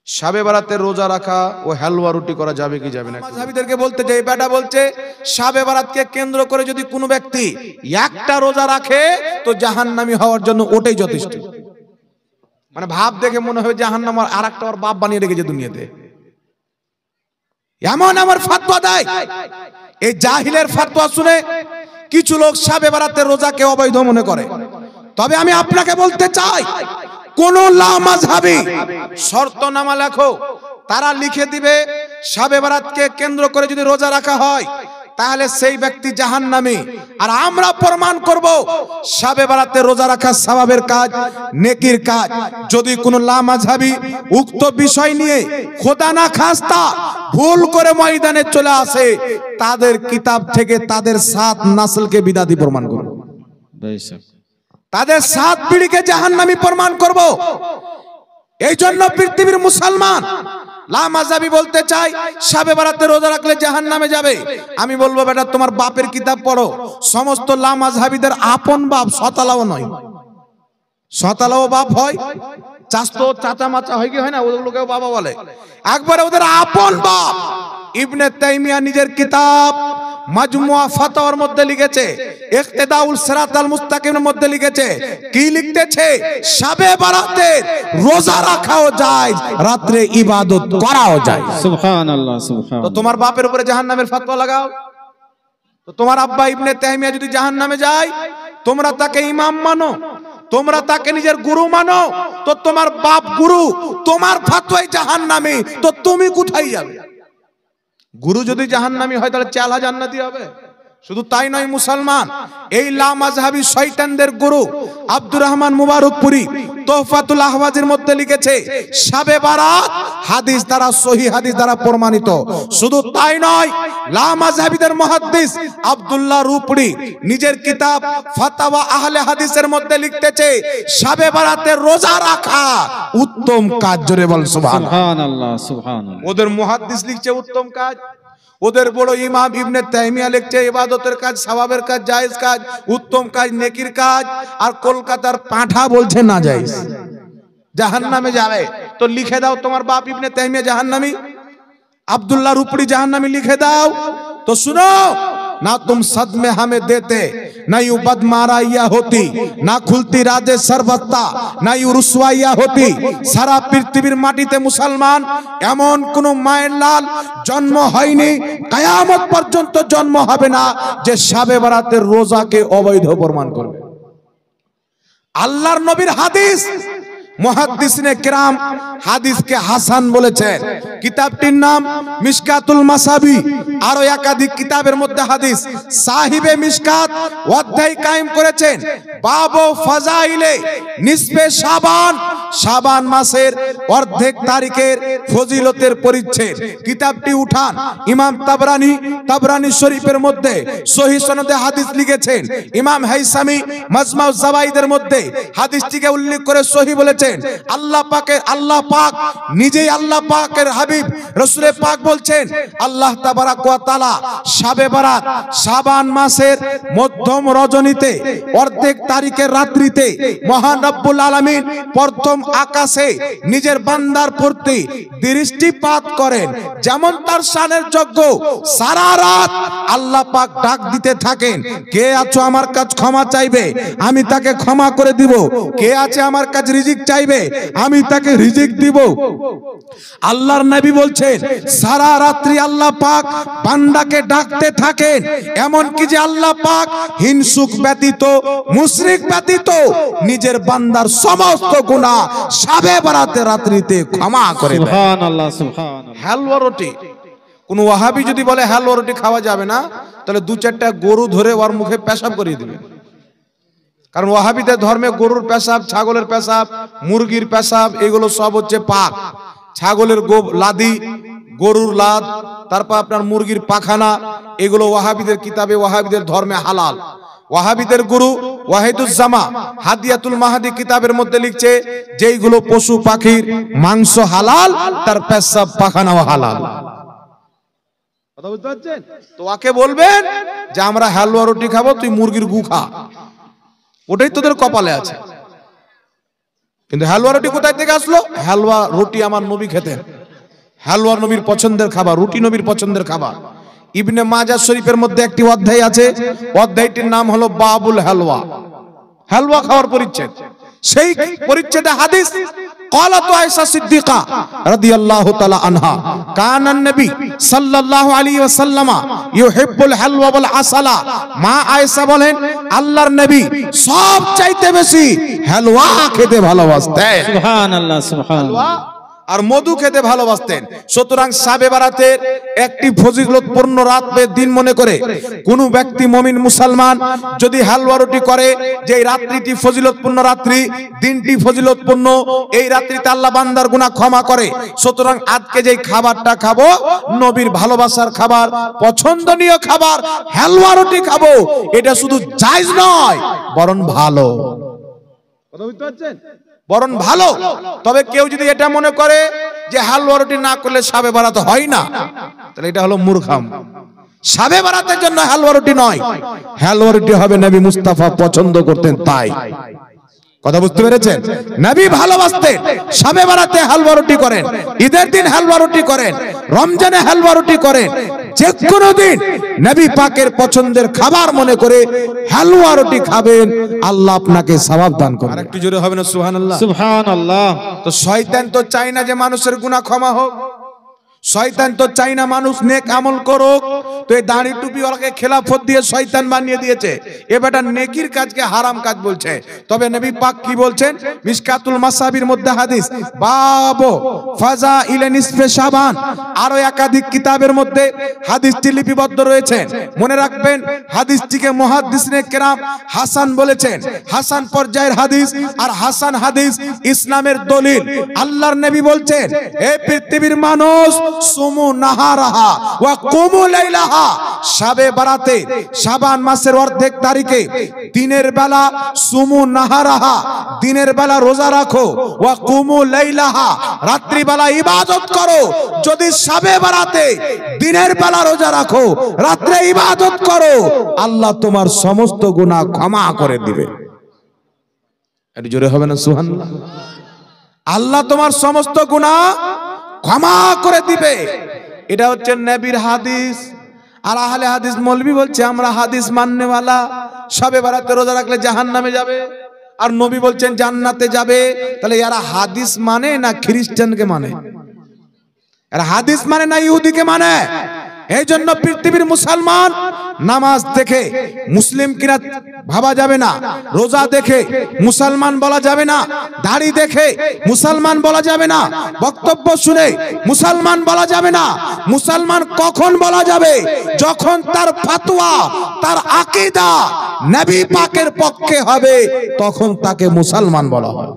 শাবে বারাতে রোজা রাখা ও হালুয়া রুটি করা যাবে কি যাবে না? মাযহাবীদেরকে বলতে যে বেটা বলছে শাবে বারাতকে কেন্দ্র করে যদি কোনো ব্যক্তি একটা রোজা রাখে তো জাহান্নামী হওয়ার জন্য ওটাই যথেষ্ট। মানে ভাব দেখে মনে হয় জাহান্নাম আর একটা ওর বাপ বানিয়ে রেখেছে দুনিয়াতে, এমন আমার ফতোয়া দেয়। এই জাহিলের ফতোয়া শুনে কিছু লোক শাবে বারাতের রোজাকে অবৈধ মনে করে। তবে আমি আপনাকে বলতে চাই, কোন লামাযহাবী শর্তনামা লেখো, তারা লিখে দিবে শাবে বারাতকে কেন্দ্র করে যদি রোজা রাখা হয় তাহলে সেই ব্যক্তি জাহান্নামী। আর আমরা প্রমাণ করব শাবে বারাতে রোজা রাখা সওয়াবের কাজ, নেকির কাজ। যদি কোন লামাযহাবী উক্ত বিষয় নিয়ে খোদা না খাস্তা ভুল করে ময়দানে চলে আসে, তাদের কিতাব থেকে তাদের 7 নাসলকে বিদাতি প্রমাণ করব, তাদের 7 পিঢ়িকে জাহান্নামী প্রমাণ করব। এই জন্য পৃথিবীর মুসলমান লামাযহাবী বলতে চাই শাবে বারাতে রোজা রাখলে জাহান্নামে যাবে। আমি বলবো বেটা তোমার বাপের কিতাব পড়ো। সমস্ত লামাযহাবীদের আপন বাপ শতালাও নয়, শতালাও বাপ হয়, চাচতো চাচা মাচা হয় কি হয় না, ওগুলোকেও বাবা বলে। একবারে ওদের আপন বাপ। ইবনে তাইমিয়া নিজের কিতাব মাজমুয়া ফাতাওয়ার মধ্যে লিখেছে, ইকতিদাউল সিরাতাল মুস্তাকিমের মধ্যে লিখেছে, কি লিখতেছে? শাবে বারাতে রোজা রাখাও যায়, রাতে ইবাদত করাও যায়। সুবহানাল্লাহ সুবহানাল্লাহ। তো তোমার বাপের উপরে জাহান্নামের ফতোয়া লাগাও। তো তোমার আব্বা ইবনে তাইমিয়া যদি জাহান্নামে যায়, তোমরা তাকে ইমাম মানো, তোমরা তাকে নিজের গুরু মানো, তো তোমার বাপ গুরু, তোমার ফতোয়ায় জাহান্নামী, তো তুমি কোথায় যাবে? গুরু যদি জাহান্নামী হয় তাহলে 4000 জান্নাতি হবে। শুধু তাই নয় মুসলমান, এই লামাযহাবী শয়তানদের গুরু আব্দুর রহমান মুবারকপুরি তোহফাতুল আহওয়াজের মধ্যে লিখেছে, শাবে বারাত হাদিস দ্বারা, সহিহ হাদিস দ্বারা প্রমাণিত। শুধু তাই নয়, লামাযহাবীদের মুহাদ্দিস আব্দুল্লাহ রুপড়ি নিজের কিতাব ফাতাওয়া আহলে হাদিসের মধ্যে লিখতেছে, শাবে বারাতে রোজা রাখা উত্তম কাজ। জোরে বল সুবহানাল্লাহ সুবহানাল্লাহ। ওদের মুহাদ্দিস লিখছে উত্তম কাজ, ওদের বড় ইমাম ইবনে তাইমিয়া লিখছে ইবাদতের কাজ, সওয়াবের কাজ, জায়েজ কাজ, উত্তম কাজ, নেকির কাজ। আর কলকাতার পাঁঠা বলছে না জায়েজ, জাহান্নামে যাবে। তো লিখে দাও তোমার বাপ ইবনে তাইমিয়া জাহান্নামী, আব্দুল্লাহ রুপড়ি জাহান্নামী, লিখে দাও। তো শুনো ना तुम सदमे हमें देते, ना यूं बदमाराइया होती, ना खुलती राजे सरबत्ता, ना यूं रुसवाइया होती। सारा पृथ्वीर माटीते मुसलमान एमन कोनो माয়ের लाल जन्म হয়নি, কিয়ামত পর্যন্ত জন্ম হবে না যে শাবে বারাতের রোজাকে অবৈধ প্রমাণ করবে। আল্লাহর নবীর হাদিস, মুহাদ্দিসিনে কিরাম হাদিসকে হাসান বলেছেন। কিতাবটির নাম মিশকাতুল মাসাবি। আরো একাধিক কিতাবের মধ্যে হাদিস সাহিবে মিশকাত অধ্যায় কায়েম করেছেন বাবু ফাজাইলে নিসফে শাবান, শাবান মাসের অর্ধেক তারিখের ফজিলতের পরিচ্ছেদ। কিতাবটি উঠান ইমাম তাবরানী শরীফের মধ্যে সহিহ সনদে হাদিস লিখেছেন। ইমাম হাইসামি মাজমাউ জাওয়াইদের মধ্যে হাদিসটিকে উল্লেখ করে সহিহ বলেছেন। আল্লাহ পাক নিজেই আল্লাহ পাকের হাবিব রাসূল পাক বলছেন, আল্লাহ তাবারাক ওয়া তাআলা শাবে বারাত শাবান মাসের মধ্যম রজনীতে অর্ধেক তারিখের রাত্রিতে মহান রব্বুল আলামিন প্রথম আকাশে নিজের বান্দার প্রতি দৃষ্টিপাত করেন। যেমন তার শানের যোগ্য, সারা রাত আল্লাহ পাক ডাক দিতে থাকেন, কে আছো আমার কাছে ক্ষমা চাইবে, আমি তাকে ক্ষমা করে দিব। কে আছে আমার কাছে রিজিক চাইবে, আমি তাকে রিজিক দিব। আল্লাহর নবী বলছেন, সারা রাত্রি আল্লাহ পাক বান্দাকে ডাকতে থাকেন, এমন কি যে আল্লাহ পাক হিংসুক ব্যতীত, মুশরিক ব্যতীত নিজের বান্দার সমস্ত গুনাহ শাবে বারাতের রাত্রিতে ক্ষমা করে দেন। সুবহানাল্লাহ সুবহানাল্লাহ। হালুয়া রুটি, কোন ওয়াহাবি যদি বলে হালুয়া রুটি খাওয়া যাবে না, তাহলে 2-4টা গরু ধরে ওর মুখে পেশাব করিয়ে দিবে। কারণ ওয়াহাবিদের ধর্মে গরুর পেশাব, ছাগলের পেশাব, মুরগির পেশাব এগুলো সব হচ্ছে পাক। ছাগলের লাদি, গরুর লাদ, তারপর আপনার মুরগির পাখানা, এগুলো ওয়াহাবিদের কিতাবে, ওয়াহাবিদের ধর্মে হালাল। ওয়াহাবিদের গুরু ওয়াহিদুজ্জামা হাদিয়াতুল মাহাদি কিতাবের মধ্যে লিখছে, যেইগুলো পশু পাখির মাংস হালাল, তার পেশাব পাখানাও হালাল। কথা বুঝতে পারছেন? তো ওকে বলবেন যে আমরা হালুয়া রুটি খাবো, তুই মুরগির গু খা, ওটাই তোদের কপালে আছে। কিন্তু হালুয়া রুটি কোথায় থেকে আসলো? হালুয়া রুটি আমার নবী খেতেন, হালুয়া নবীর পছন্দের খাবার, রুটি নবীর পছন্দের খাবার। ইবনে মাজাহ শরীফের মধ্যে একটি অধ্যায় আছে, অধ্যায়টির নাম হলো বাবুল হালুয়া, হালুয়া খাওয়ার পরিচ্ছেদ। সেই পরিচ্ছেদে হাদিস قالت عائشة صديقة رضي الله تعالى عنها كان النبي صلى الله عليه وسلم يحب الحلوى والعسل। মা আয়েশা বলেন আল্লাহর নবী সব চাইতে বেশি হালুয়া খেতে ভালোবাসতেন, সুবহানাল্লাহ সুবহানাল্লাহ, আর মধু খেতে ভালোবাসতেন। সুতরাং শাবে বারাতের একটি ফজিলতপূর্ণ রাত দিন মনে করে কোন ব্যক্তি মুমিন মুসলমান যদি হালুয়া রুটি করে, যে এই রাত্রিটি ফজিলতপূর্ণ রাত্রি, দিনটি ফজিলতপূর্ণ, এই রাত্রিতে আল্লাহ বান্দার গুনাহ ক্ষমা করে। সুতরাং আজকে যে খাবারটা খাবো নবীর ভালোবাসার খাবার, পছন্দনীয় খাবার হালুয়া রুটি খাবো, এটা শুধু জায়েজ নয় বরং ভালো। কথা বুঝতে পারছেন? বরং ভালো। তবে কেউ যদি এটা মনে করে যে হালুয়া রুটি না করলে শাবে বারাত হয় না, তাহলে এটা হলো মূর্খাম। শাবে বারাতের জন্য হালুয়া রুটি নয়, হালুয়া রুটি হবে নবী মুস্তাফা পছন্দ করতেন তাই। কথা বুঝতে পেরেছেন? নবী ভালোবাসতেন, শাবে বারাতে হালুয়া রুটি করেন, ঈদের দিন হালুয়া রুটি করেন, রমজানে হালুয়া রুটি করেন, যে কোনো দিন নবী পাকের পছন্দের খাবার মনে করে হালুয়া রুটি খাবেন, আল্লাহ আপনাকে সওয়াব দান করবেন। আরেকটু জোরে হবে না সুবহানাল্লাহ? সুবহানাল্লাহ। তো শয়তান তো চায় না যে মানুষের গুনাহ ক্ষমা হোক, শয়তান তো চায় না মানুষ নেক আমল করুক। তো এই দাড়ি টুপিওয়ালাকে খেলাফত দিয়ে শয়তান বানিয়ে দিয়েছে, এ বেটা নেকির কাজকে হারাম কাজ বলছে। তবে নবী পাক কি বলছেন? মিশকাতুল মাসাবির মধ্যে হাদিস, বাবু ফাযাইলে নিসফে শাবান, আরো একাধিক কিতাবের মধ্যে হাদিসটি লিপিবদ্ধ রয়েছে। মনে রাখবেন হাদিসটিকে মুহাদ্দিসিনে কেরাম হাসান বলেছেন, হাসান পর্যায়ের হাদিস। আর হাসান হাদিস ইসলামের দলিল। আল্লাহর নবী বলছেন, এই পৃথিবীর মানুষ সুমু নাহারাহা ওয়া কুমু লাইলাহা, শাবে বারাতে শাবান মাসের অর্ধেক তারিখে দিনের বেলা সুমু নাহারাহা, দিনের বেলা রোজা রাখো, ওয়া কুমু লাইলাহা, রাত্রি বেলা ইবাদত করো। যদি শাবে বারাতে দিনের বেলা রোজা রাখো, রাত্রে ইবাদত করো, আল্লাহ তোমার সমস্ত গুনাহ ক্ষমা করে দিবে। একটু জোরে হবে না সুবহানাল্লাহ? আল্লাহ তোমার সমস্ত গুনাহ ক্ষমা করে দিবে। এটা হচ্ছে নবীর হাদিস। আর আহলে হাদিস মৌলবি বলছে আমরা হাদিস মাননেওয়ালা, শাবে বারাতে রোজা রাখলে জাহান্নামে যাবে, আর নবী বলছেন জান্নাতে যাবে। তাহলে এরা হাদিস মানে না খ্রিস্টানকে মানে? এরা হাদিস মানে না ইহুদিকে মানে? এই জন্য পৃথিবীর মুসলমান নামাজ দেখে মুসলিম কিনা ভাবা যাবে না, রোজা দেখে মুসলমান বলা যাবে না, দাড়ি দেখে মুসলমান বলা যাবে না, বক্তব্য শুনে মুসলমান বলা যাবে না। মুসলমান কখন বলা যাবে? যখন তার ফতোয়া, তার আকীদা নবী পাকের পক্ষে হবে, তখন তাকে মুসলমান বলা হয়।